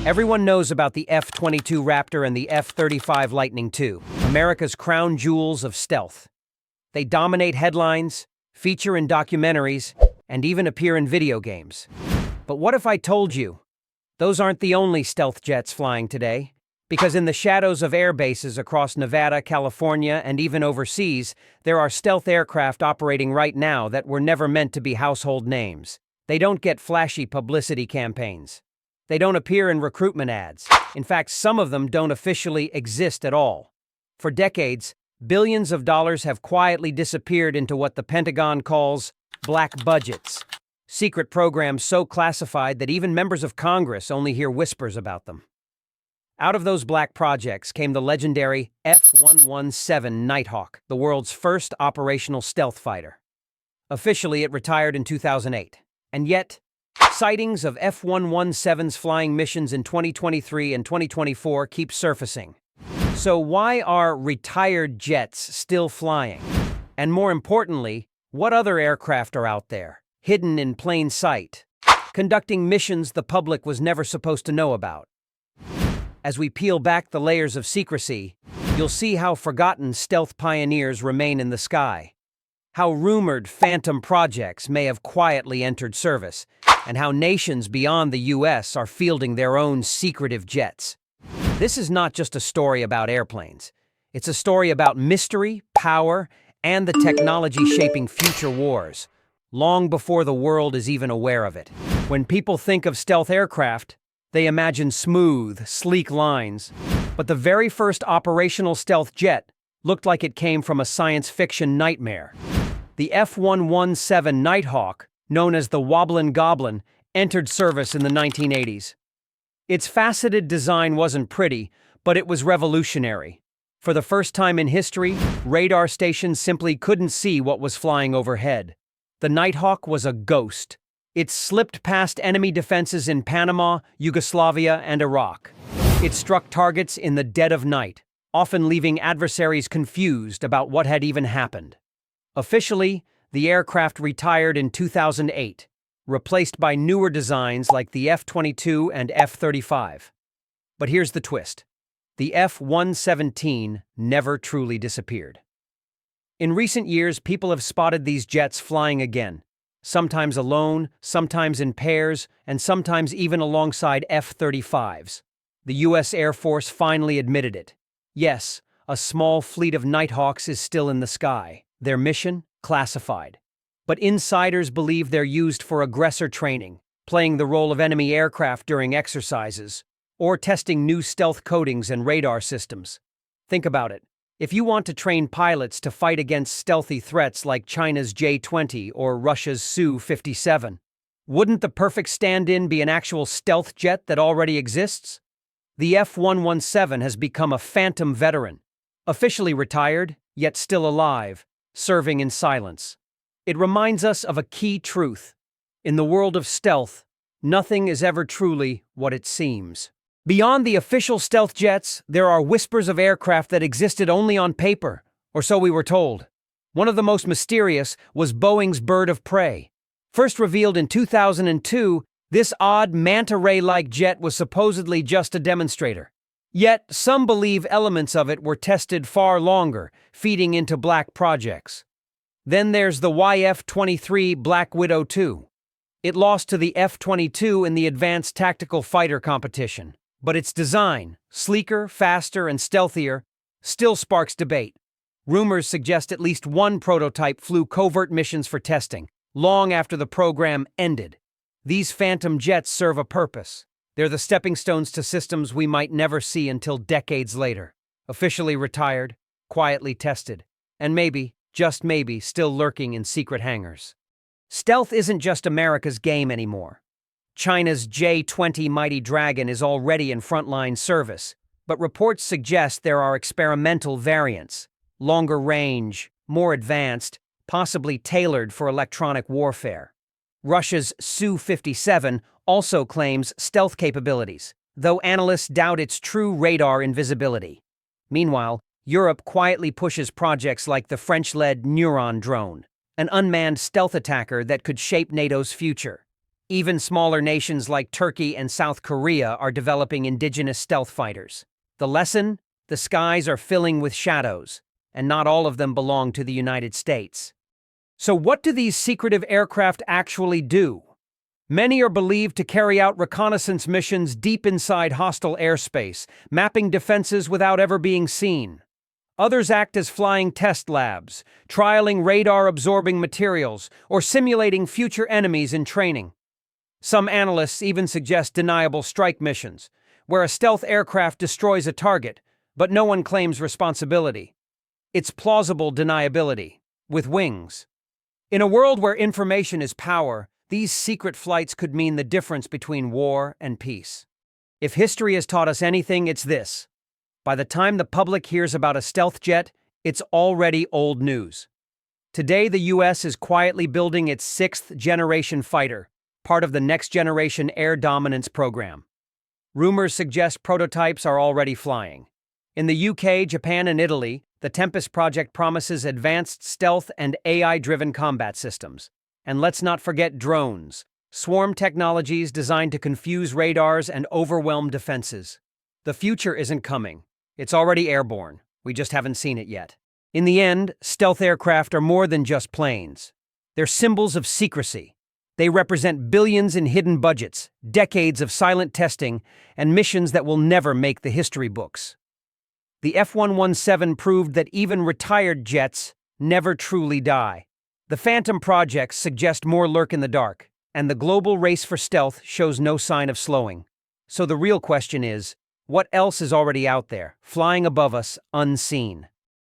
Everyone knows about the F-22 Raptor and the F-35 Lightning II, America's crown jewels of stealth. They dominate headlines, feature in documentaries, and even appear in video games. But what if I told you those aren't the only stealth jets flying today? Because in the shadows of air bases across Nevada, California, and even overseas, there are stealth aircraft operating right now that were never meant to be household names. They don't get flashy publicity campaigns. They don't appear in recruitment ads. In fact, some of them don't officially exist at all. For decades, billions of dollars have quietly disappeared into what the Pentagon calls black budgets. Secret programs so classified that even members of Congress only hear whispers about them. Out of those black projects came the legendary F-117 Nighthawk, the world's first operational stealth fighter. Officially, it retired in 2008. And yet, sightings of F-117's flying missions in 2023 and 2024 keep surfacing. So why are retired jets still flying? And more importantly, what other aircraft are out there, hidden in plain sight, conducting missions the public was never supposed to know about? As we peel back the layers of secrecy, you'll see how forgotten stealth pioneers remain in the sky, how rumored phantom projects may have quietly entered service, and how nations beyond the US are fielding their own secretive jets. This is not just a story about airplanes. It's a story about mystery, power, and the technology shaping future wars, long before the world is even aware of it. When people think of stealth aircraft, they imagine smooth, sleek lines, but the very first operational stealth jet looked like it came from a science fiction nightmare. The F-117 Nighthawk, known as the Wobblin' Goblin, entered service in the 1980s. Its faceted design wasn't pretty, but it was revolutionary. For the first time in history, radar stations simply couldn't see what was flying overhead. The Nighthawk was a ghost. It slipped past enemy defenses in Panama, Yugoslavia, and Iraq. It struck targets in the dead of night, often leaving adversaries confused about what had even happened. Officially, the aircraft retired in 2008, replaced by newer designs like the F-22 and F-35. But here's the twist. The F-117 never truly disappeared. In recent years, people have spotted these jets flying again, sometimes alone, sometimes in pairs, and sometimes even alongside F-35s. The U.S. Air Force finally admitted it. Yes, a small fleet of Nighthawks is still in the sky. Their mission? Classified. But insiders believe they're used for aggressor training, playing the role of enemy aircraft during exercises, or testing new stealth coatings and radar systems. Think about it. If you want to train pilots to fight against stealthy threats like China's J-20 or Russia's Su-57, wouldn't the perfect stand-in be an actual stealth jet that already exists? The F-117 has become a phantom veteran, officially retired, yet still alive, serving in silence. It reminds us of a key truth. In the world of stealth, nothing is ever truly what it seems. Beyond the official stealth jets, there are whispers of aircraft that existed only on paper, or so we were told. One of the most mysterious was Boeing's bird of prey. First revealed in 2002, this odd manta ray-like jet was supposedly just a demonstrator. Yet, some believe elements of it were tested far longer, feeding into black projects. Then there's the YF-23 Black Widow II. It lost to the F-22 in the Advanced Tactical Fighter competition. But its design, sleeker, faster, and stealthier, still sparks debate. Rumors suggest at least one prototype flew covert missions for testing, long after the program ended. These phantom jets serve a purpose. They're the stepping stones to systems we might never see until decades later. Officially retired, quietly tested, and maybe, just maybe, still lurking in secret hangars. Stealth isn't just America's game anymore. China's J-20 Mighty Dragon is already in frontline service, but reports suggest there are experimental variants, longer range, more advanced, possibly tailored for electronic warfare. Russia's Su-57 also claims stealth capabilities, though analysts doubt its true radar invisibility. Meanwhile, Europe quietly pushes projects like the French-led Neuron drone, an unmanned stealth attacker that could shape NATO's future. Even smaller nations like Turkey and South Korea are developing indigenous stealth fighters. The lesson? The skies are filling with shadows, and not all of them belong to the United States. So what do these secretive aircraft actually do? Many are believed to carry out reconnaissance missions deep inside hostile airspace, mapping defenses without ever being seen. Others act as flying test labs, trialing radar-absorbing materials, or simulating future enemies in training. Some analysts even suggest deniable strike missions, where a stealth aircraft destroys a target, but no one claims responsibility. It's plausible deniability, with wings. In a world where information is power, these secret flights could mean the difference between war and peace. If history has taught us anything, it's this. By the time the public hears about a stealth jet, it's already old news. Today, the U.S. is quietly building its sixth-generation fighter, part of the next-generation air dominance program. Rumors suggest prototypes are already flying. In the UK, Japan, and Italy, the Tempest project promises advanced stealth and AI-driven combat systems. And let's not forget drones, swarm technologies designed to confuse radars and overwhelm defenses. The future isn't coming. It's already airborne. We just haven't seen it yet. In the end, stealth aircraft are more than just planes. They're symbols of secrecy. They represent billions in hidden budgets, decades of silent testing, and missions that will never make the history books. The F-117 proved that even retired jets never truly die. The Phantom projects suggest more lurk in the dark, and the global race for stealth shows no sign of slowing. So the real question is, what else is already out there, flying above us, unseen?